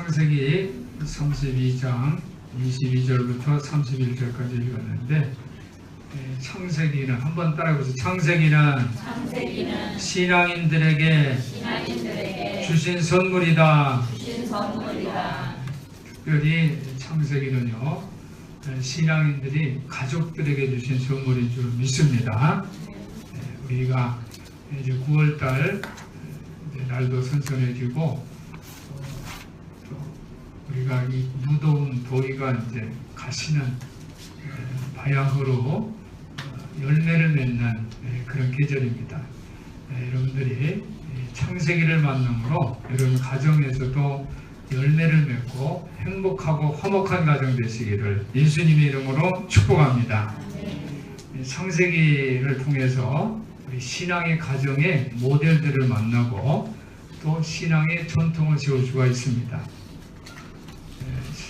창세기 32장 22절부터 31절까지 읽었는데, 창세기는 한번 따라해보세요. 창세기는 신앙인들에게 주신 선물이다. 특별히 창세기는요, 신앙인들이 가족들에게 주신 선물인 줄 믿습니다. 우리가 이제 9월달 날도 선선해지고, 우리가 이 무더운 더위가 이제 가시는 바야흐로 열매를 맺는 그런 계절입니다. 여러분들이 창세기를 만남으로 여러분 가정에서도 열매를 맺고 행복하고 화목한 가정 되시기를 예수님의 이름으로 축복합니다. 창세기를 통해서 우리 신앙의 가정의 모델들을 만나고 또 신앙의 전통을 세울 수가 있습니다.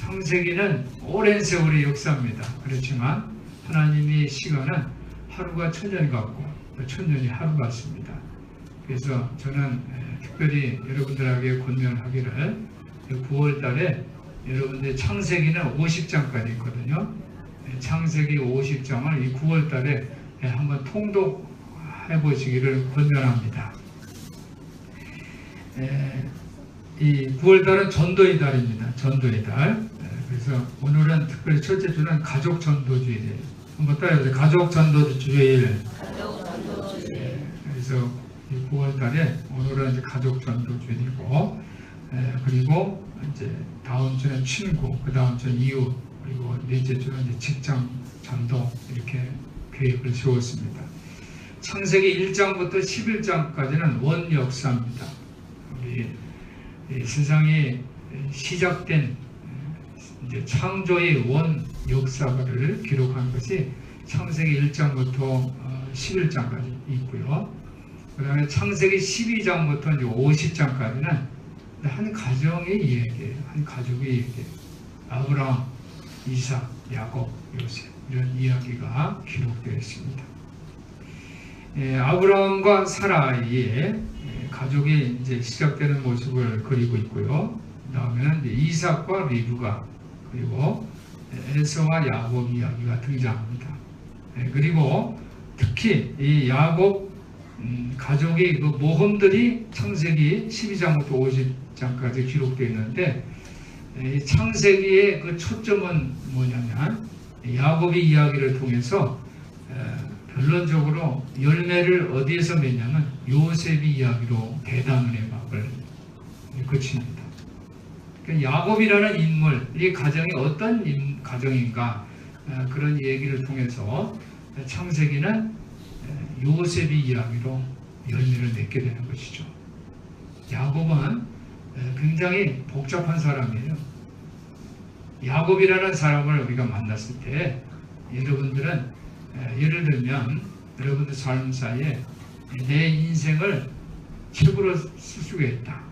창세기는 오랜 세월의 역사입니다. 그렇지만 하나님의 시간은 하루가 천년 같고 천년이 하루 같습니다. 그래서 저는 특별히 여러분들에게 권면하기를 9월 달에 여러분들 창세기는 50장까지 있거든요. 창세기 50장을 이 9월 달에 한번 통독해 보시기를 권면합니다. 이 9월 달은 전도의 달입니다. 전도의 달. 그래서 오늘은 특별히 첫째 주는 가족 전도주일. 한번 따라해보세요. 가족 전도주일. 그래서 이 9월 달에 오늘은 이제 가족 전도주일이고, 그리고 이제 다음 주는 친구, 그 다음 주는 이웃, 그리고 넷째 주는 이제 직장 전도, 이렇게 계획을 세웠습니다. 창세기 1장부터 11장까지는 원 역사입니다. 우리 세상이 시작된 이제 창조의 원 역사를 기록한 것이 창세기 1장부터 11장까지 있고요. 그 다음에 창세기 12장부터 이제 50장까지는 한 가정의 이야기예요. 한 가족의 이야기예요. 아브라함, 이삭, 야곱, 요셉, 이런 이야기가 기록되어 있습니다. 아브라함과 사라의 가족이 이제 시작되는 모습을 그리고 있고요. 그 다음에는 이제 이삭과 리브가, 그리고 에서와 야곱 이야기가 등장합니다. 그리고 특히 이 야곱 가족의 그 모험들이 창세기 12장부터 50장까지 기록되어 있는데, 이 창세기의 그 초점은 뭐냐면 야곱의 이야기를 통해서 결론적으로 열매를 어디에서 맺냐면 요셉의 이야기로 대단원의 막을 그칩니다. 야곱이라는 인물, 이 가정이 어떤 가정인가, 그런 얘기를 통해서 창세기는 요셉의 이야기로 열매를 맺게 되는 것이죠. 야곱은 굉장히 복잡한 사람이에요. 야곱이라는 사람을 우리가 만났을 때 여러분들은 예를 들면 여러분들 삶 사이에 내 인생을 책으로 쓸 수가 있다.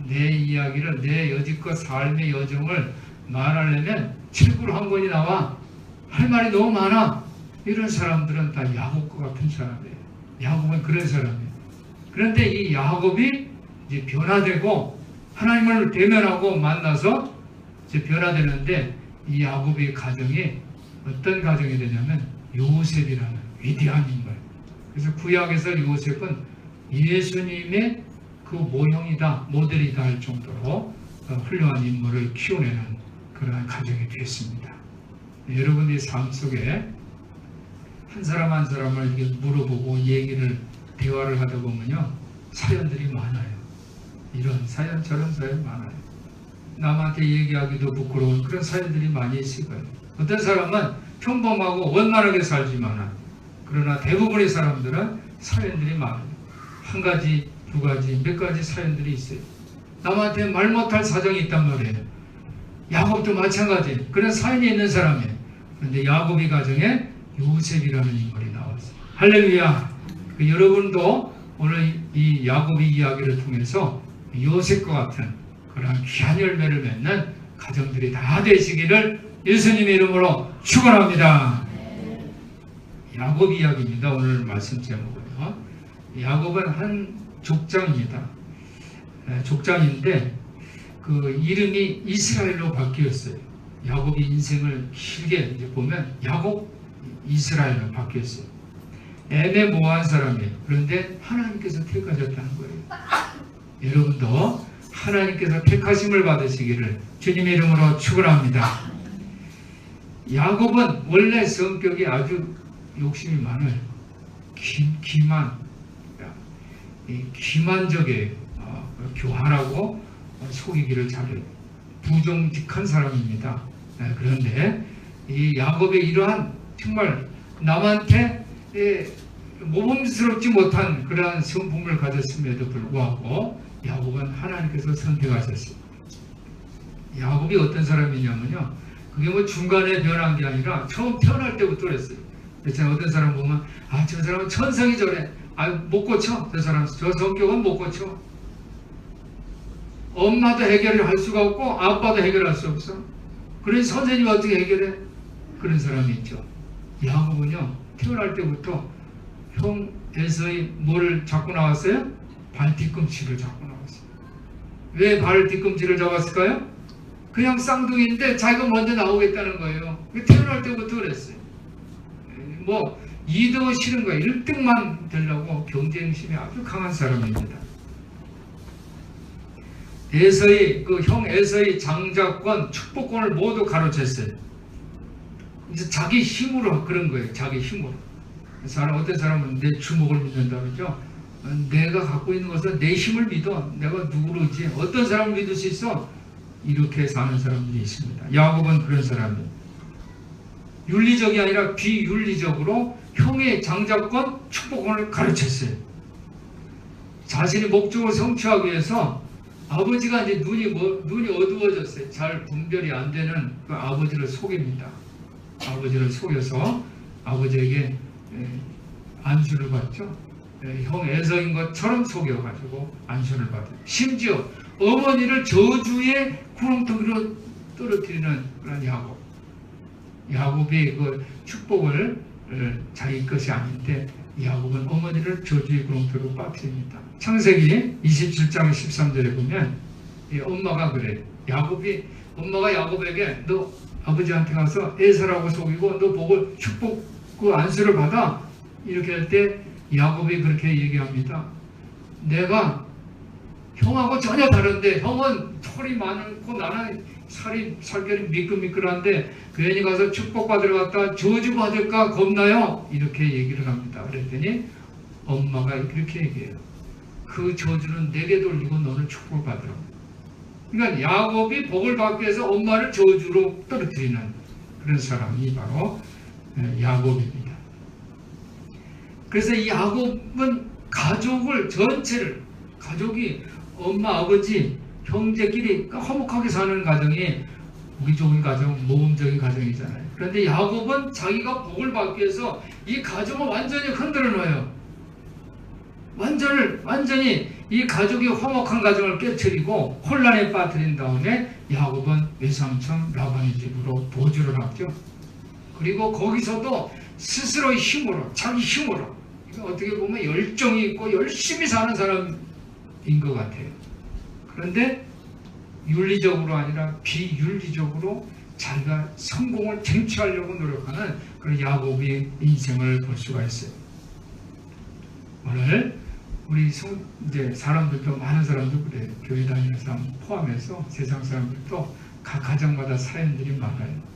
내 이야기를, 내 여지껏 삶의 여정을 말하려면 책으로 한 권이 나와. 할 말이 너무 많아. 이런 사람들은 다 야곱과 같은 사람이에요. 야곱은 그런 사람이에요. 그런데 이 야곱이 이제 변화되고 하나님을 대면하고 만나서 이제 변화되는데, 이 야곱의 가정이 어떤 가정이 되냐면 요셉이라는 위대한 인물. 그래서 구약에서 요셉은 예수님의 그 모형이다, 모델이다 할 정도로 훌륭한 인물을 키워내는 그러한 가정이 됐습니다. 여러분의 삶 속에 한 사람 한 사람을 이렇게 물어보고 얘기를, 대화를 하다 보면요, 사연들이 많아요. 이런 사연, 저런 사연 많아요. 남한테 얘기하기도 부끄러운 그런 사연들이 많이 있을 거예요. 어떤 사람은 평범하고 원만하게 살지만, 그러나 대부분의 사람들은 사연들이 많아요. 한 가지, 두 가지, 몇 가지 사연들이 있어요. 남한테 말 못할 사정이 있단 말이에요. 야곱도 마찬가지, 그런 사연이 있는 사람이에요. 그런데 야곱의 가정에 요셉이라는 인물이 나왔어요. 할렐루야. 여러분도 오늘 이 야곱의 이야기를 통해서 요셉과 같은 그런 귀한 열매를 맺는 가정들이 다 되시기를 예수님의 이름으로 축원합니다. 야곱 이야기입니다. 오늘 말씀 제목은요. 야곱은 한 족장입니다. 족장인데 그 이름이 이스라엘로 바뀌었어요. 야곱이 인생을 길게 이제 보면 야곱 이스라엘로 바뀌었어요. 애매모호한 사람이에요. 그런데 하나님께서 택하셨다는 거예요. 여러분도 하나님께서 택하심을 받으시기를 주님의 이름으로 축원합니다. 야곱은 원래 성격이 아주 욕심이 많아요. 기만적이에요. 교활하고 속이기를 잘해요. 부정직한 사람입니다. 그런데 이 야곱의 이러한 정말 남한테 모범스럽지 못한 그러한 성품을 가졌음에도 불구하고 야곱은 하나님께서 선택하셨어요. 야곱이 어떤 사람이냐면요, 그게 뭐 중간에 변한 게 아니라 처음 태어날 때부터 그랬어요. 그래서 어떤 사람 보면 저 사람은 천성이 저래, 못 고쳐, 저 성격은 못 고쳐. 엄마도 해결을 할 수가 없고 아빠도 해결할 수 없어. 그래서 선생님이 어떻게 해결해? 그런 사람이 있죠. 야곱은요, 태어날 때부터 형 에서의 뭐를 잡고 나왔어요? 발 뒤꿈치를 잡고 나왔어요. 왜 발 뒤꿈치를 잡았을까요? 그냥 쌍둥이인데 자기가 먼저 나오겠다는 거예요. 태어날 때부터 그랬어요. 뭐 2등 싫은 거예요. 1등만 되려고 경쟁심이 아주 강한 사람입니다. 형 에서의 장자권, 축복권을 모두 가로챘어요. 이제 자기 힘으로 그런 거예요. 자기 힘으로. 어떤 사람은 내 주먹을 믿는다 그러죠. 내가 갖고 있는 것은 내 힘을 믿어. 내가 누구로 있지? 어떤 사람을 믿을 수 있어? 이렇게 사는 사람들이 있습니다. 야곱은 그런 사람이에요. 윤리적이 아니라 비윤리적으로 형의 장자권, 축복권을 가르쳤어요. 자신의 목적을 성취하기 위해서 아버지가 이제 눈이 어두워졌어요. 잘 분별이 안 되는 그 아버지를 속입니다. 아버지를 속여서 아버지에게 안수를 받죠. 형 에서인 것처럼 속여가지고 안수를 받아요. 심지어 어머니를 저주의 구렁텅이로 떨어뜨리는 그런 야곱. 야곱이 그 축복을 자기 것이 아닌데 야곱은 어머니를 저주의 구렁텅이로 빠뜨립니다. 창세기 27장 13절에 보면 엄마가 그래요. 엄마가 야곱에게 너 아버지한테 가서 에서라고 속이고 너 보고 축복 그 안수를 받아. 이렇게 할 때 야곱이 그렇게 얘기합니다. 내가 형하고 전혀 다른데 형은 털이 많고 나는 살결이 미끌미끌한데 괜히 가서 축복받으러 갔다 저주받을까 겁나요? 이렇게 얘기를 합니다. 그랬더니 엄마가 그렇게 얘기해요. 그 저주는 내게 돌리고 너는 축복을 받으라고. 그러니까 야곱이 복을 받기 위해서 엄마를 저주로 떨어뜨리는 그런 사람이 바로 야곱입니다. 그래서 이 야곱은 가족을 전체를, 가족이 엄마, 아버지, 형제끼리 화목하게 사는 가정이 보기 좋은 가정, 모범적인 가정이잖아요. 그런데 야곱은 자기가 복을 받기 위해서 이 가정을 완전히 흔들어 놓아요. 완전히 이 가족이 화목한 가정을 깨트리고 혼란에 빠뜨린 다음에 야곱은 외삼촌 라반의 집으로 도주를 하죠. 그리고 거기서도 스스로의 힘으로, 자기 힘으로, 어떻게 보면 열정이 있고 열심히 사는 사람인 것 같아요. 그런데 윤리적으로 아니라 비윤리적으로 자기가 성공을 쟁취하려고 노력하는 그런 야곱의 인생을 볼 수가 있어요. 오늘 우리 이제 사람들도, 많은 사람도 그래요. 교회 다니는 사람 포함해서 세상 사람들도 각 가정마다 사연들이 많아요.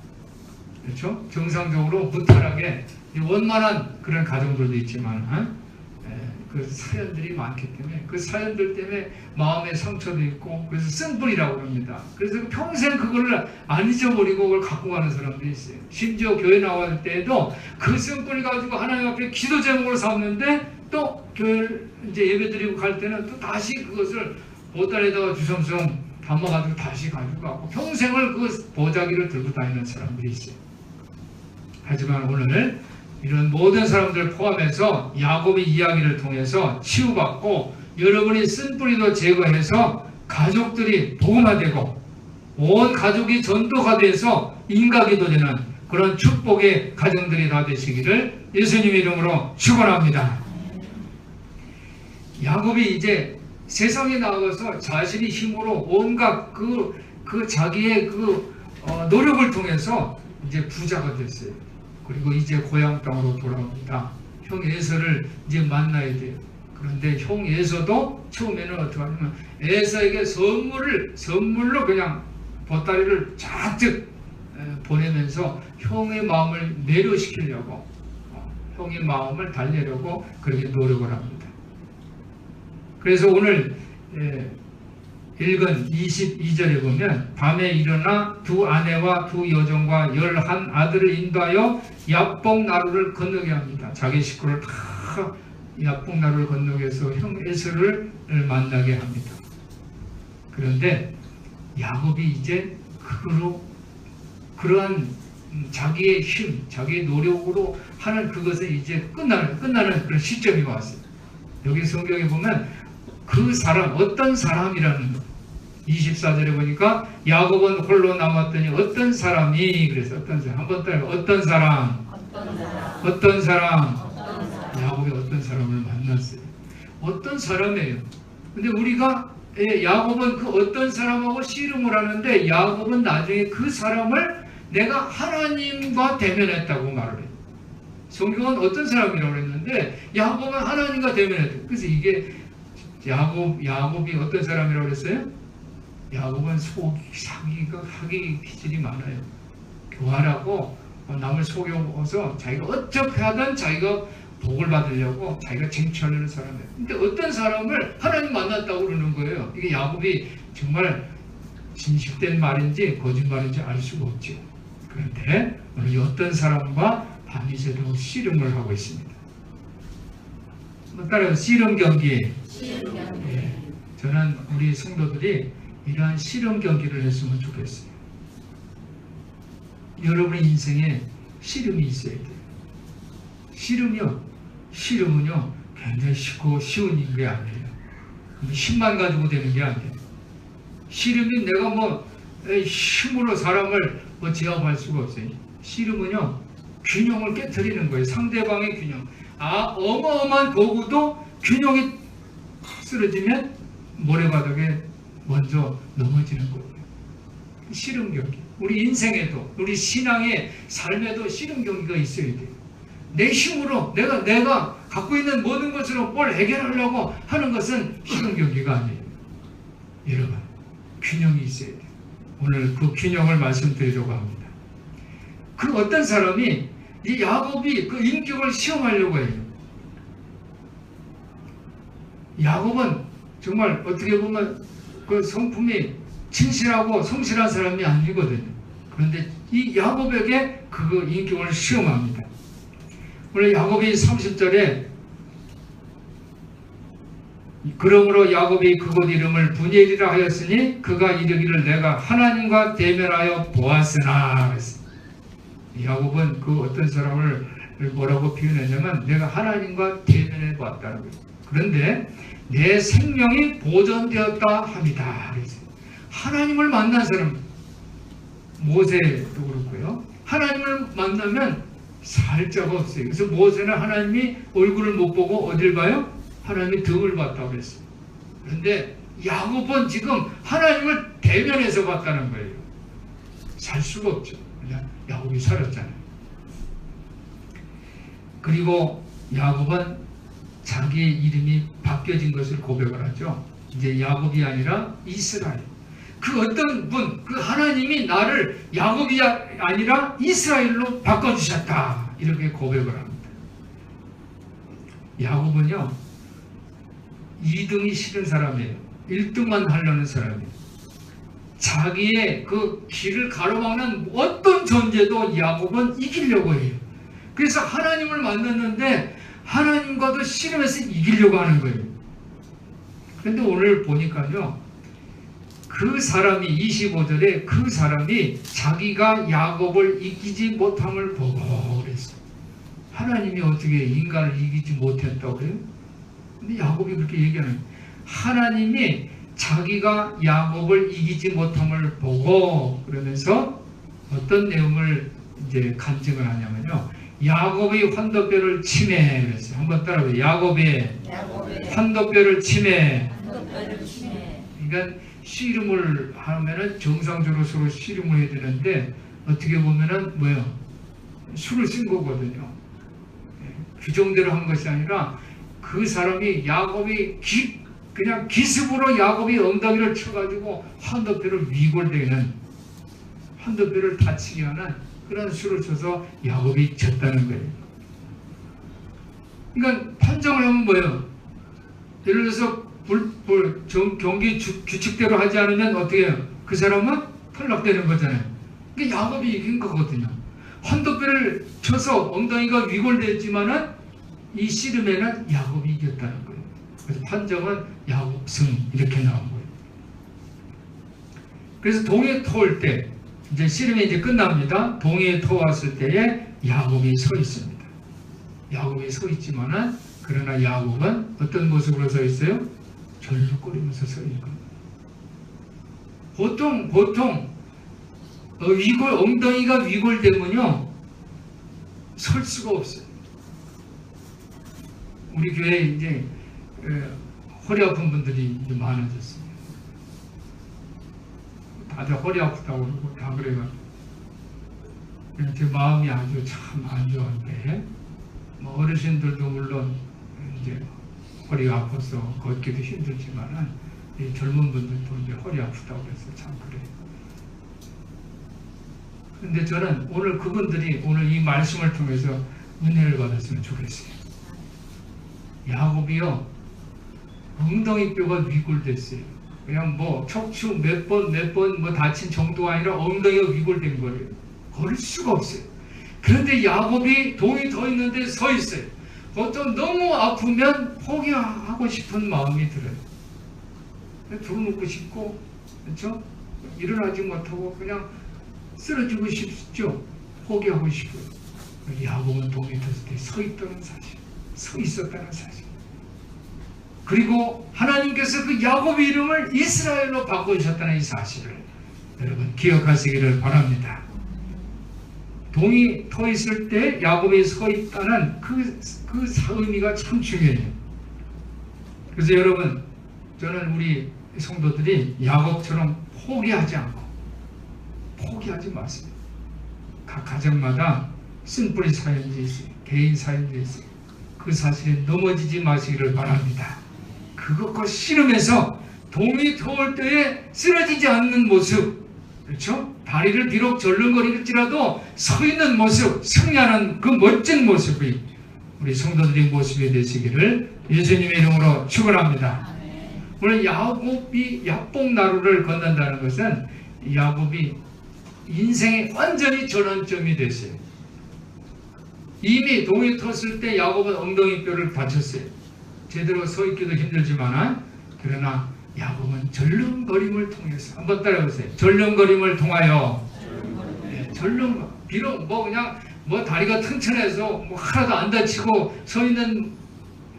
그렇죠? 정상적으로 무탈하게 원만한 그런 가정들도 있지만 그 사연들이 많기 때문에 그 사연들 때문에 마음의 상처도 있고, 그래서 쓴뿌리라고 합니다. 그래서 평생 그걸 안 잊어버리고 그걸 갖고 가는 사람도 있어요. 심지어 교회 나갈 때에도 그 쓴뿌리 가지고 하나님 앞에 기도 제목으로 삼는데 또 교회 이제 예배 드리고 갈 때는 또 다시 그것을 보따리에다가 주섬주섬 담아가지고 다시 가지고 가고 평생을 그 보자기를 들고 다니는 사람들이 있어요. 하지만 오늘 이런 모든 사람들을 포함해서 야곱의 이야기를 통해서 치유받고 여러분이 쓴뿌리도 제거해서 가족들이 복음화되고 온 가족이 전도가 돼서 인가기도 되는 그런 축복의 가정들이 다 되시기를 예수님 이름으로 축원합니다. 야곱이 이제 세상에 나가서 자신의 힘으로 온갖 그 자기의 노력을 통해서 이제 부자가 됐어요. 그리고 이제 고향 땅으로 돌아옵니다. 형 에서를 이제 만나야 돼요. 그런데 형 에서도 처음에는 어떻게 하냐면 에서에게 선물로 그냥 보따리를 잔뜩 보내면서 형의 마음을 매료시키려고, 형의 마음을 달래려고 그렇게 노력을 합니다. 그래서 오늘 읽은 22절에 보면 밤에 일어나 두 아내와 두 여종과 11 아들을 인도하여 야복나루를 건너게 합니다. 자기 식구를 다 야복나루를 건너게해서 형 에서를 만나게 합니다. 그런데 야곱이 이제 그러한 자기의 힘, 자기의 노력으로 하는 그것은 이제 끝나는 그런 시점이 왔어요. 여기 성경에 보면 그 사람, 어떤 사람이라는 거, 24절에 보니까 야곱은 홀로 남았더니 어떤 사람이, 그래서 어떤 사람, 한번 따라 어떤 사람, 야곱이 어떤 사람을 만났어요. 어떤 사람이에요. 근데 우리가 야곱은 그 어떤 사람하고 씨름을 하는데 야곱은 나중에 그 사람을 내가 하나님과 대면했다고 말을 해요. 성경은 어떤 사람이라고 했는데 야곱은 하나님과 대면했다. 그래서 이게 야곱이 어떤 사람이라고 그랬어요? 야곱은 사기 기질이 많아요. 교활하고 남을 속여서 자기가 어떻게 하든 자기가 복을 받으려고 자기가 쟁취하려는 사람이에요. 근데 어떤 사람을 하나님 만났다고 그러는 거예요. 이게 야곱이 정말 진실된 말인지 거짓말인지 알 수가 없죠. 그런데 오늘 어떤 사람과 밤이새도록 씨름을 하고 있습니다. 따라서 씨름 경기. 예, 저는 우리 성도들이 이러한 씨름 경기를 했으면 좋겠어요. 여러분의 인생에 씨름이 있어야 돼요. 씨름은요 굉장히 쉽고 쉬운 게 아니에요. 힘만 가지고 되는 게 아니에요. 씨름이 내가 힘으로 사람을 제압할 수가 없어요. 씨름은요 균형을 깨트리는 거예요. 상대방의 균형. 어마어마한 도구도 균형이 쓰러지면 모래바닥에 먼저 넘어지는 거예요. 씨름 경기. 우리 인생에도, 우리 신앙의 삶에도 씨름 경기가 있어야 돼요. 내 힘으로 내가 갖고 있는 모든 것으로 뭘 해결하려고 하는 것은 씨름 경기가 아니에요. 여러분, 균형이 있어야 돼요. 오늘 그 균형을 말씀드리려고 합니다. 그 어떤 사람이 이 야곱이 그 인격을 시험하려고 해요. 야곱은 정말 어떻게 보면 그 성품이 진실하고 성실한 사람이 아니거든요. 그런데 이 야곱에게 그 인격을 시험합니다. 원래 야곱이 30절에 그러므로 야곱이 그곳 이름을 분엘이라 하였으니 그가 이르기를 내가 하나님과 대면하여 보았으나 그랬습니다. 야곱은 그 어떤 사람을 뭐라고 표현했냐면 내가 하나님과 대면해 보았다는 거예요. 그런데 내 생명이 보존되었다 합니다. 그래서 하나님을 만난 사람, 모세도 그렇고요. 하나님을 만나면 살 자가 없어요. 그래서 모세는 하나님이 얼굴을 못 보고 어딜 봐요? 하나님이 등을 봤다고 그랬어요. 그런데 야곱은 지금 하나님을 대면해서 봤다는 거예요. 살 수가 없죠. 그냥 야곱이 살았잖아요. 그리고 야곱은 자기의 이름이 바뀌어진 것을 고백을 하죠. 이제 야곱이 아니라 이스라엘. 그 어떤 분, 그 하나님이 나를 야곱이 아니라 이스라엘로 바꿔주셨다. 이렇게 고백을 합니다. 야곱은요, 2등이 싫은 사람이에요. 1등만 하려는 사람이에요. 자기의 그 길을 가로막는 어떤 존재도 야곱은 이기려고 해요. 그래서 하나님을 만났는데 하나님과도 씨름해서 이기려고 하는 거예요. 그런데 오늘 보니까요, 그 사람이 25절에 그 사람이 자기가 야곱을 이기지 못함을 보고 그랬어요. 하나님이 어떻게 인간을 이기지 못했다고 그래요? 근데 야곱이 그렇게 얘기하는 거예요. 하나님이 자기가 야곱을 이기지 못함을 보고 그러면서 어떤 내용을 이제 간증을 하냐면요. 야곱의 환도뼈를 치매 그랬어요. 한번 따라해요. 야곱의 환도뼈를 치매 헌덕배를 치네. 그러니까 씨름을 하면은 정상적으로 서로 씨름을 해야 되는데 어떻게 보면은 뭐예요? 술을 쓴 거거든요. 규정대로 한 것이 아니라 그 사람이 야곱이 그냥 기습으로 야곱이 엉덩이를 쳐가지고 헌덕배를 위골되는, 헌덕배를 다치게 하는 그런 수를 쳐서 야곱이 졌다는 거예요. 그러니까 판정을 하면 뭐예요? 예를 들어서 경기 규칙대로 하지 않으면 어떻게 해요? 그 사람은 탈락되는 거잖아요. 그러니까 야곱이 이긴 거거든요. 헌덕배를 쳐서 엉덩이가 위골됐지만은 이 씨름에는 야곱이 이겼다는 거예요. 그래서 판정은 야곱 승 이렇게 나온 거예요. 그래서 동에 터올 때 이제 씨름이 이제 끝납니다. 동에 터왔을 때에 야곱이 서 있습니다. 야곱이 서 있지만은 그러나 야곱은 어떤 모습으로 서 있어요? 절룩거리면서 서 있는 겁니다. 보통 엉덩이가 위골되면요 설 수가 없어요. 우리 교회에 이제 허리 아픈 분들이 이제 많아졌어요. 다들 허리 아프다고 그러고 다 그래가지고 제 마음이 아주 참 안 좋은데 뭐 어르신들도 물론 이제 허리가 아파서 걷기도 힘들지만은 이 젊은 분들도 이제 허리 아프다고 해서 참 그래요. 근데 저는 오늘 그분들이 오늘 이 말씀을 통해서 은혜를 받았으면 좋겠어요. 야곱이요 엉덩이 뼈가 위골됐어요. 그냥 뭐 척추 몇 번 뭐 다친 정도가 아니라 엉덩이가 위골된 거예요. 걸을 수가 없어요. 그런데 야곱이 동이 더 있는데 서 있어요. 보통 너무 아프면 포기하고 싶은 마음이 들어요. 두어놓고 싶고, 그렇죠? 일어나지 못하고 그냥 쓰러지고 싶죠. 포기하고 싶어요. 야곱은 동이 떴을 때 서 있다는 사실, 서 있었다는 사실. 그리고 하나님께서 그 야곱의 이름을 이스라엘로 바꾸셨다는 이 사실을 여러분 기억하시기를 바랍니다. 동이 터 있을 때 야곱이 서 있다는 그 의미가 참 중요해요. 그래서 여러분 저는 우리 성도들이 야곱처럼 포기하지 않고 포기하지 마세요. 각 가정마다 쓴뿌리 사연이 있어요. 개인 사연이 있어요. 그 사실에 넘어지지 마시기를 바랍니다. 그것과 씨름해서 동이 터올 때에 쓰러지지 않는 모습, 그렇죠? 다리를 비록 절름거릴지라도 서 있는 모습, 승리하는 그 멋진 모습이 우리 성도들의 모습이 되시기를 예수님의 이름으로 축원합니다. 오늘 야곱이 야복나루를 건넌다는 것은 야곱이 인생의 완전히 전환점이 됐어요. 이미 동이 텄을 때 야곱은 엉덩이뼈를 다쳤어요. 제대로 서 있기도 힘들지만 그러나 야곱은 절름거림을 통해서 한번 따라해보세요. 절름거림을 통하여 비록 그냥 다리가 튼튼해서 하나도 안 다치고 서 있는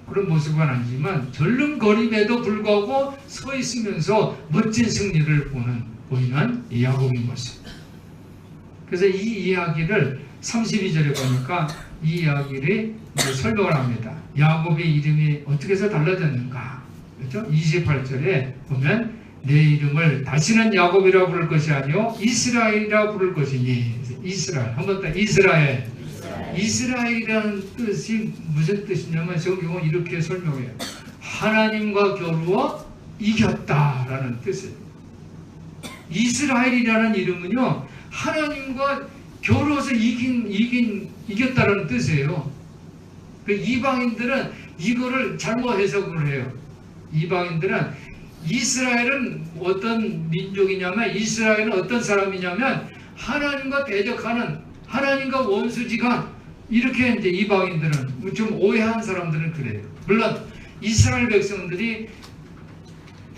그런 모습은 아니지만 절름거림에도 불구하고 서 있으면서 멋진 승리를 보이는 이 야곱의 모습. 그래서 이 이야기를 32절에 보니까 이 이야기를 설명을 합니다. 야곱의 이름이 어떻게 해서 달라졌는가? 그렇죠? 28절에 보면 내 이름을 다시는 야곱이라 부를 것이 아니요 이스라엘이라 부를 것이니. 이스라엘 한번 더 이스라엘. 이스라엘이라는 뜻이 무슨 뜻이냐면 성경은 이렇게 설명해요. 하나님과 겨루어 이겼다라는 뜻이에요. 이스라엘이라는 이름은요 하나님과 겨루어서 이겼다라는 뜻이에요. 그 이방인들은 이거를 잘못 해석을 해요. 이방인들은 이스라엘은 어떤 민족이냐면 이스라엘은 어떤 사람이냐면 하나님과 대적하는 하나님과 원수지간 이렇게 이제 이방인들은 좀 오해한 사람들은 그래요. 물론 이스라엘 백성들이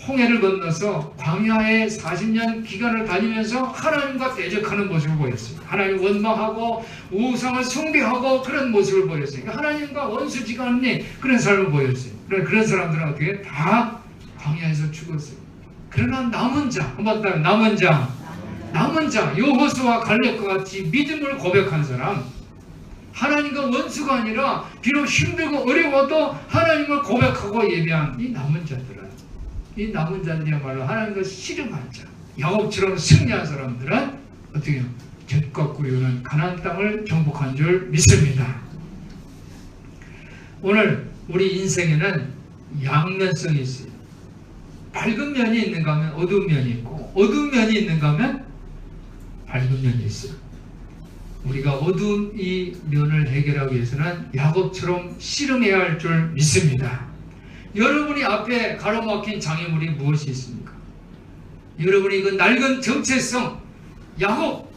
홍해를 건너서 광야에 40년 기간을 다니면서 하나님과 대적하는 모습을 보였어요. 하나님 원망하고 우상을 숭배하고 그런 모습을 보였어요. 그러니까 하나님과 원수지간이 그런 삶을 보였어요. 그런 사람들은 어떻게 다 광야에서 죽었어요. 그러나 남은 자, 한번 더 남은 자 여호수아 갈렙과 같이 믿음을 고백한 사람, 하나님과 원수가 아니라 비록 힘들고 어려워도 하나님을 고백하고 예배한 이 남은 자들은 이 남은 자들이야말로 하나님과 씨름한 자, 야곱처럼 승리한 사람들은 어떻게 해요? 젖과 꿀이 흐르는 가나안 땅을 정복한 줄 믿습니다. 오늘 우리 인생에는 양면성이 있어요. 밝은 면이 있는가 하면 어두운 면이 있고, 어두운 면이 있는가 하면 밝은 면이 있어요. 우리가 어두운 이 면을 해결하기 위해서는 야곱처럼 씨름해야 할 줄 믿습니다. 여러분이 앞에 가로막힌 장애물이 무엇이 있습니까? 여러분이 그 낡은 정체성, 야곱,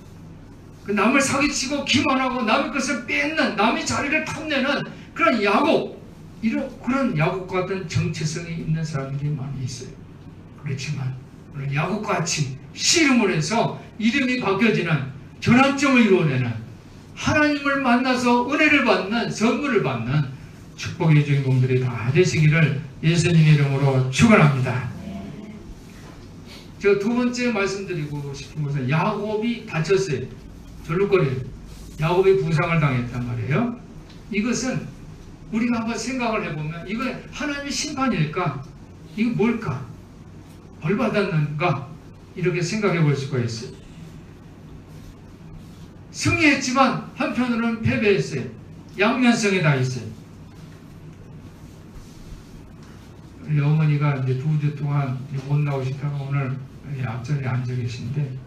그 남을 사기치고 기만하고 남의 것을 뺏는, 남의 자리를 탐내는 그런 야곱, 그런 야곱 같은 정체성이 있는 사람들이 많이 있어요. 그렇지만 오늘 야곱같이 씨름을 해서 이름이 바뀌어지는 전환점을 이루어내는, 하나님을 만나서 은혜를 받는, 선물을 받는 축복의 주인공들이 다 되시기를 예수님의 이름으로 축원합니다. 제가 두 번째 말씀드리고 싶은 것은 야곱이 다쳤어요. 절룩거려요. 야곱이 부상을 당했단 말이에요. 이것은 우리가 한번 생각을 해보면 이거 하나님의 심판일까? 이거 뭘까? 벌 받았는가? 이렇게 생각해 볼 수가 있어요. 승리했지만 한편으로는 패배했어요. 양면성이 다 있어요. 우리 어머니가 이제 2주 동안 못 나오시다가 오늘 앞자리에 앉아 계신데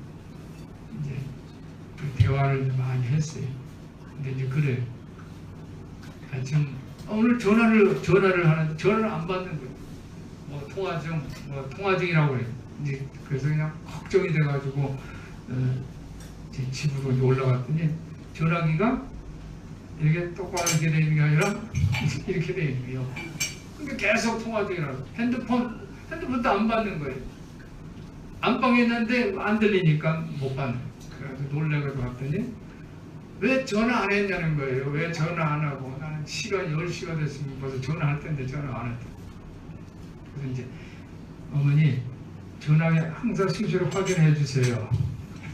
이제 그 대화를 많이 했어요. 근데 이제 그래요. 지금 오늘 전화를 하는데 전화를 안 받는 거예요. 뭐 통화 중이라고 해요. 이제 그래서 그냥 걱정이 돼가지고 제 집으로 이제 올라갔더니 전화기가 이렇게 똑바로 이렇게 되는 게 아니라 이렇게 되는 거예요. 그러니까 계속 통화 중이라고. 핸드폰도 안 받는 거예요. 안방에 있는데 안 들리니까 못 받는 거예요. 그래서 놀래가지고 왔더니 왜 전화 안 했냐는 거예요. 왜 전화 안 하고. 나는 시간 10시가 됐으면 벌써 전화할 텐데 전화 안 했다. 그래서 이제 어머니 전화에 항상 수시로 확인해 주세요.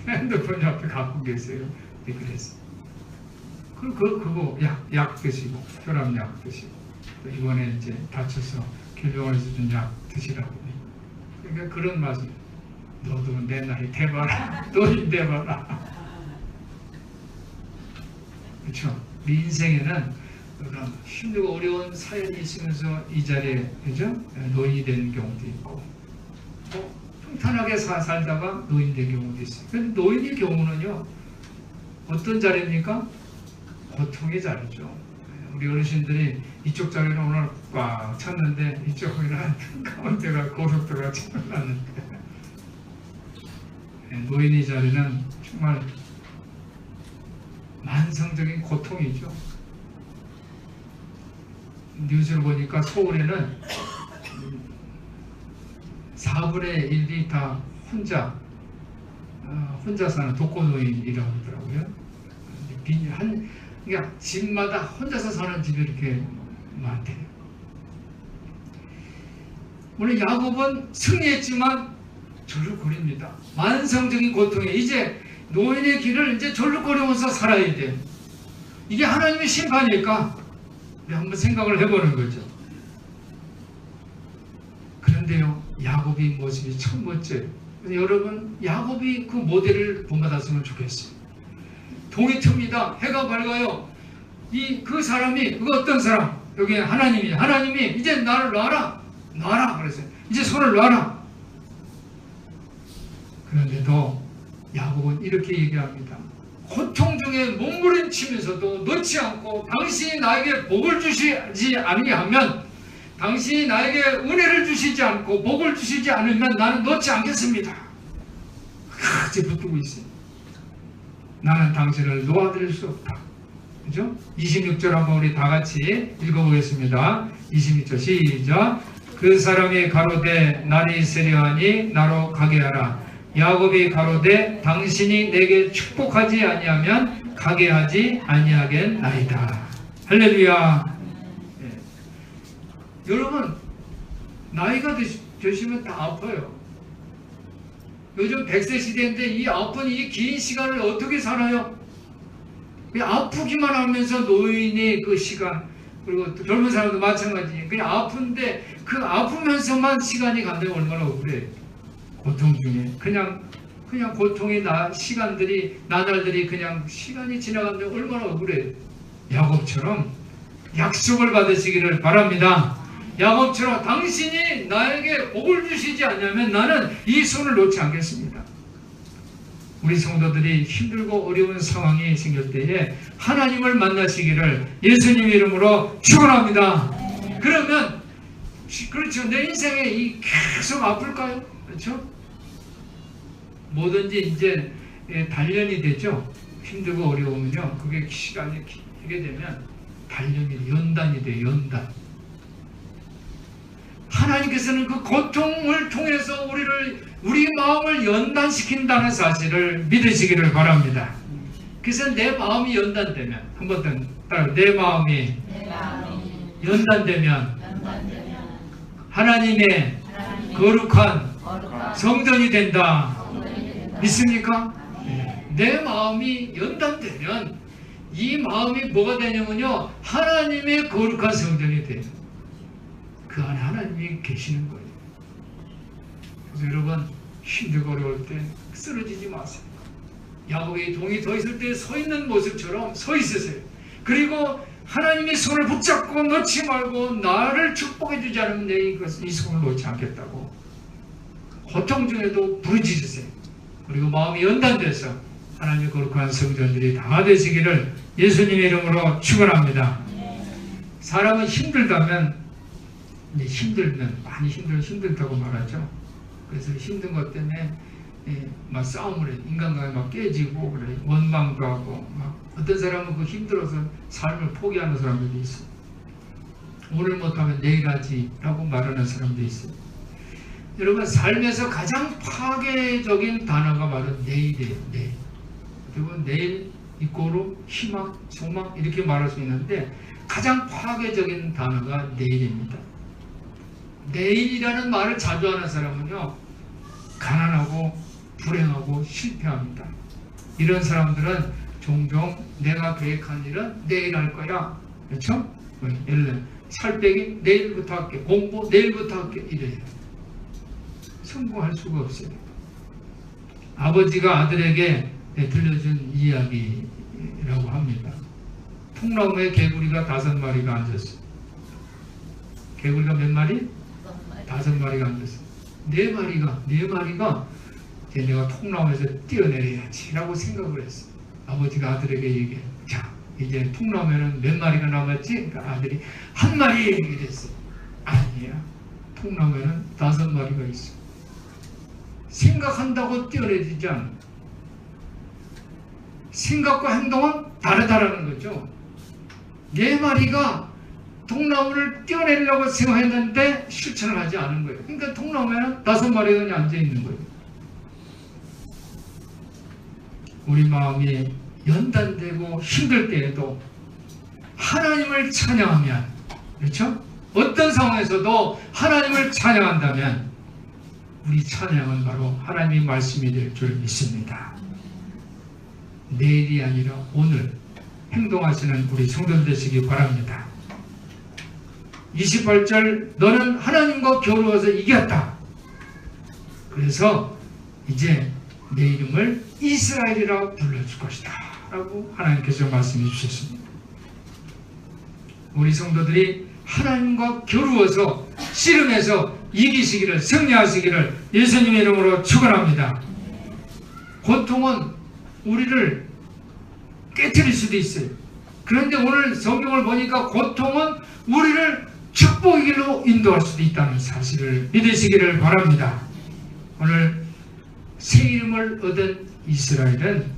핸드폰 옆에 갖고 계세요. 그랬어요. 그거 약 드시고, 혈압약 드시고, 또 이번에 이제 다쳐서 길병원에서 준 약 드시라고. 그러니까 그런 말씀. 너도 내 나이 돼봐라. 너희 돼봐라. 그렇죠? 우리 인생에는 그런 힘들고 어려운 사연이 있으면서 이 자리에, 그죠? 노인이 되는 경우도 있고, 뭐 평탄하게 살다가 노인 된 경우도 있어요. 근데 노인의 경우는요, 어떤 자리입니까? 고통의 자리죠. 우리 어르신들이 이쪽 자리는 오늘 꽉 찼는데 이쪽에는 가운데가 고속도로가 차올랐는데, 노인의 자리는 정말 만성적인 고통이죠. 뉴스를 보니까 서울에는 4분의 1이 다 혼자 사는 독거노인이라고 하더라고요. 그러니까 집마다 혼자서 사는 집이 이렇게 많대요. 오늘 야곱은 승리했지만 절룩거립니다. 만성적인 고통에 이제 노인의 길을 이제 절룩거리면서 살아야 돼요. 이게 하나님의 심판일까? 우리 한번 생각을 해보는 거죠. 그런데요, 야곱의 모습이 참 멋져요. 여러분, 야곱이 그 모델을 본받았으면 좋겠어요. 동이 틉니다. 해가 밝아요. 그 사람이, 그 어떤 사람, 여기 하나님이 이제 나를 놔라 그랬어요. 이제 손을 놔라. 그런데도 야곱은 이렇게 얘기합니다. 고통 중에 몸부림치면서도 놓지 않고 당신이 나에게 복을 주시지 아니하면, 당신이 나에게 은혜를 주시지 않고 복을 주시지 않으면 나는 놓지 않겠습니다. 같이 붙들고 있어요. 나는 당신을 놓아드릴 수 없다. 그죠? 26절 한번 우리 다 같이 읽어보겠습니다. 26절 시작. 그 사람이 가로되 날이 세려하니 나로 가게 하라. 야곱이 가로되 당신이 내게 축복하지 아니하면 가게 하지 아니하겠나이다. 할렐루야. 네. 여러분, 나이가 드시면 다 아파요. 요즘 100세 시대인데 이 아픈 이 긴 시간을 어떻게 살아요? 아프기만 하면서 노인의 그 시간, 그리고 또 젊은 사람도 마찬가지. 그냥 아픈데 그 아프면서만 시간이 간다면 얼마나 억울해. 고통 중에 그냥 고통의 시간들이 나날들이 그냥 시간이 지나간다면 얼마나 억울해. 야곱처럼 약속을 받으시기를 바랍니다. 야곱처럼 당신이 나에게 복을 주시지 않냐면 나는 이 손을 놓지 않겠습니다. 우리 성도들이 힘들고 어려운 상황이 생길 때에 하나님을 만나시기를 예수님 이름으로 축원합니다. 그러면 그렇죠. 내 인생에 계속 아플까요? 그렇죠? 뭐든지 이제 단련이 되죠. 힘들고 어려우면요. 그게 시간이 길게 되면 단련이 연단이 돼요. 연단. 하나님께서는 그 고통을 통해서 우리 마음을 연단시킨다는 사실을 믿으시기를 바랍니다. 그래서 내 마음이 연단되면 한번 더 따라 내 마음이 연단되면 하나님의 거룩한 성전이 된다. 믿습니까? 내 마음이 연단되면 이 마음이 뭐가 되냐면요. 하나님의 거룩한 성전이 돼요. 그 안에 하나님이 계시는 거예요. 그래서 여러분 힘들고 어려울 때 쓰러지지 마세요. 야곱의 동이 더 있을 때 서 있는 모습처럼 서 있으세요. 그리고 하나님의 손을 붙잡고 놓지 말고 나를 축복해 주지 않으면 내 이 손을 놓지 않겠다고 고통 중에도 부르짖으세요. 그리고 마음이 연단돼서 하나님의 거룩한 성전들이 다 되시기를 예수님의 이름으로 축원합니다. 사람은 힘들다면 많이 힘들다고 말하죠. 그래서 힘든 것 때문에 막 싸움을 해. 인간관계 막 깨지고 그래. 원망도 하고 막 어떤 사람은 그 힘들어서 삶을 포기하는 사람들도 있어요. 오늘 못하면 내일 하지라고 말하는 사람도 있어요. 여러분 삶에서 가장 파괴적인 단어가 바로 내일이에요. 내일. 그리고 내일 이꼬로 희망, 소망 이렇게 말할 수 있는데 가장 파괴적인 단어가 내일입니다. 내일이라는 말을 자주 하는 사람은요 가난하고 불행하고 실패합니다. 이런 사람들은 종종 내가 계획한 일은 내일 할 거야. 그렇죠? 예를 들어 살 빼기 내일부터 할게. 공부 내일부터 할게. 이래요. 성공할 수가 없어요. 아버지가 아들에게 들려준 이야기라고 합니다. 통나무에 개구리가 5마리가 앉았어요. 개구리가 몇 마리? 5마리가 앉았어요. 4마리가 이제 내가 통나무에서 뛰어내려야지 라고 생각을 했어요. 아버지가 아들에게 얘기해요. 자, 이제 통나무에는 몇 마리가 남았지? 그러니까 아들이 1마리 이랬어요. 아니야. 통나무에는 5마리가 있어. 생각한다고 뛰어내리지 않아. 생각과 행동은 다르다라는 거죠. 4마리가 통나무를 뛰어내리려고 생각했는데 실천을 하지 않은 거예요. 그러니까 통나무에는 5마리가 앉아있는 거예요. 우리 마음이 연단되고 힘들 때에도 하나님을 찬양하면, 그렇죠? 어떤 상황에서도 하나님을 찬양한다면 우리 찬양은 바로 하나님의 말씀이 될 줄 믿습니다. 내일이 아니라 오늘 행동하시는 우리 성도들 되시기 바랍니다. 28절 너는 하나님과 겨루어서 이겼다. 그래서 이제 내 이름을 이스라엘이라고 불러줄 것이다 라고 하나님께서 말씀해 주셨습니다. 우리 성도들이 하나님과 겨루어서 씨름해서 이기시기를, 승리하시기를 예수님의 이름으로 축원합니다. 고통은 우리를 깨트릴 수도 있어요. 그런데 오늘 성경을 보니까 고통은 우리를 축복의 길로 인도할 수도 있다는 사실을 믿으시기를 바랍니다. 오늘 새 이름을 얻은 이스라엘은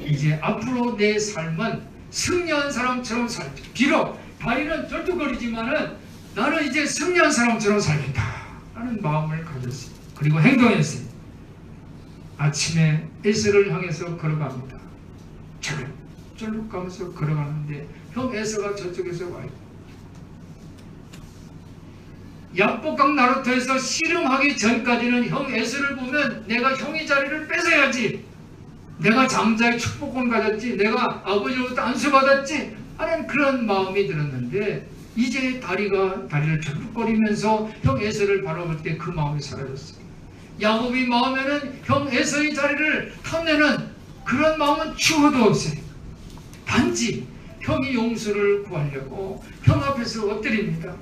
이제 앞으로 내 삶은 승리한 사람처럼 살겠다. 비록 다리는 절뚝거리지만은 나는 이제 승리한 사람처럼 살겠다 라는 마음을 가졌어요. 그리고 행동했어요. 아침에 에서를 향해서 걸어갑니다. 쫄룩 가면서 걸어가는데 형 에서가 저쪽에서 와요. 야복강 나루터에서 씨름하기 전까지는 형 에서를 보면 내가 형의 자리를 뺏어야지, 내가 장자의 축복을 가졌지, 내가 아버지로부터 안수받았지 하는 그런 마음이 들었는데 이제 다리를 철쭉거리면서 형 에서를 바라볼 때 그 마음이 사라졌어요. 야곱이 마음에는 형 에서의 자리를 탐내는 그런 마음은 추호도 없어요. 단지 형이 용서를 구하려고 형 앞에서 엎드립니다.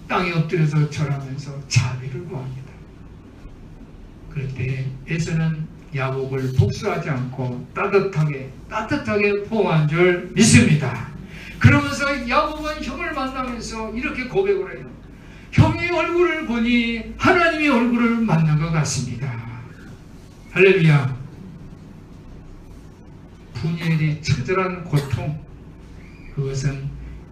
땅에 엎드려서 절하면서 자비를 구합니다. 그럴 때 에서는 야곱을 복수하지 않고 따뜻하게 포옹한 줄 믿습니다. 그러면서 야곱은 형을 만나면서 이렇게 고백을 해요. 형의 얼굴을 보니 하나님의 얼굴을 만난 것 같습니다. 할렐루야. 분열이 처절한 고통, 그것은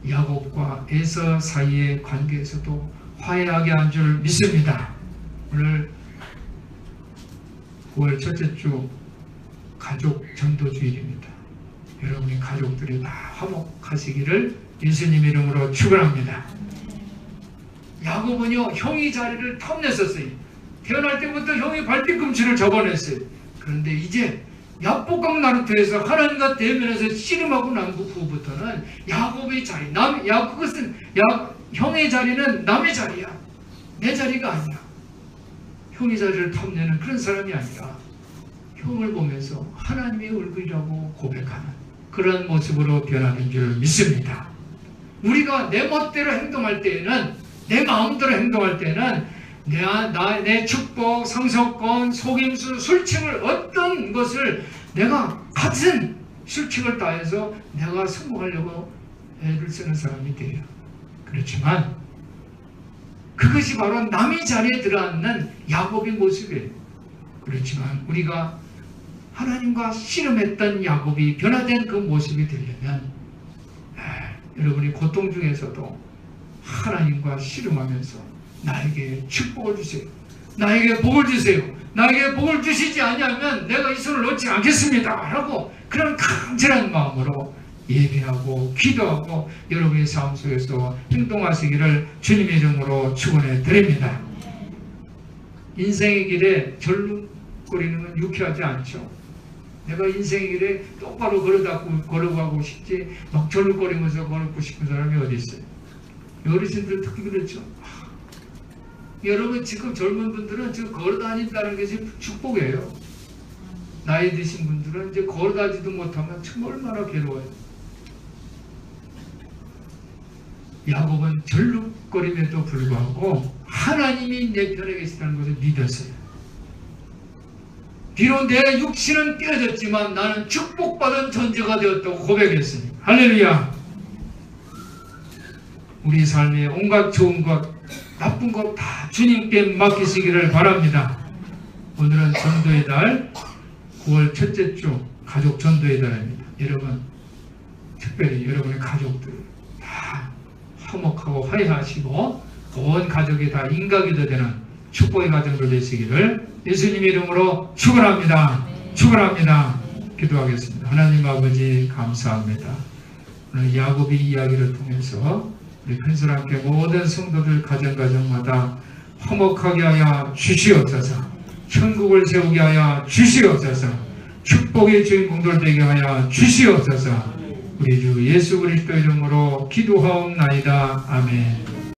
야곱과 에서 사이의 관계에서도 화해하게 한 줄 믿습니다. 오늘 9월 첫째 주 가족 전도주일입니다. 여러분의 가족들이 다 화목하시기를 예수님 이름으로 축원합니다. 야곱은요, 형이 자리를 탐냈었어요. 태어날 때부터 형이 발뒤꿈치를 접어냈어요. 그런데 이제 야복강 나루터에서 하나님과 대면해서 씨름하고 난 후부터는 야곱의 자리, 그것은 형의 자리는 남의 자리야. 내 자리가 아니야. 형의 자리를 탐내는 그런 사람이 아니라 형을 보면서 하나님의 얼굴이라고 고백하는 그런 모습으로 변하는 줄 믿습니다. 우리가 내 멋대로 행동할 때에는, 내 마음대로 행동할 때는 내 축복, 상속권, 속임수, 술칙을 어떤 것을 내가 같은 술칙을 다해서 내가 성공하려고 애를 쓰는 사람이 돼요. 그렇지만 그것이 바로 남의 자리에 들어앉는 야곱의 모습이에요. 그렇지만 우리가 하나님과 씨름했던 야곱이 변화된 그 모습이 되려면 여러분이 고통 중에서도 하나님과 씨름하면서 나에게 축복을 주세요. 나에게 복을 주세요. 나에게 복을 주시지 아니하면 내가 이 손을 놓지 않겠습니다. 라고 그런 간절한 마음으로 예배하고 기도하고 여러분의 삶 속에서 행동하시기를 주님의 이름으로 축원해 드립니다. 인생의 길에 절룩거리는 건 유쾌하지 않죠. 내가 인생의 길에 똑바로 걸어가고 싶지 막 절룩거리면서 걸고 싶은 사람이 어디 있어요? 어르신들 특히 그렇죠. 여러분 지금 젊은 분들은 지금 걸어다닌다는 것이 축복이에요. 나이 드신 분들은 이제 걸어다니지도 못하면 정말 얼마나 괴로워요. 야곱은 절룩거림에도 불구하고 하나님이 내 편에 계시다는 것을 믿었어요. 비록 내 육신은 깨어졌지만 나는 축복받은 존재가 되었다고 고백했습니다. 할렐루야. 우리 삶에 온갖 좋은 것, 나쁜 것 다 주님께 맡기시기를 바랍니다. 오늘은 전도의 달 9월 첫째 주 가족 전도의 달입니다. 여러분, 특별히 여러분의 가족들 다 화목하고 화해하시고 온 가족이 다 인가기도 되는 축복의 가정들 되시기를 예수님 이름으로 축원합니다. 축원합니다. 기도하겠습니다. 하나님 아버지 감사합니다. 오늘 야곱의 이야기를 통해서 우리 큰사랑께 모든 성도들 가정마다 화목하게 하여 주시옵소서. 천국을 세우게 하여 주시옵소서. 축복의 주인공들 되게 하여 주시옵소서. 우리 주 예수 그리스도 이름으로 기도하옵나이다. 아멘.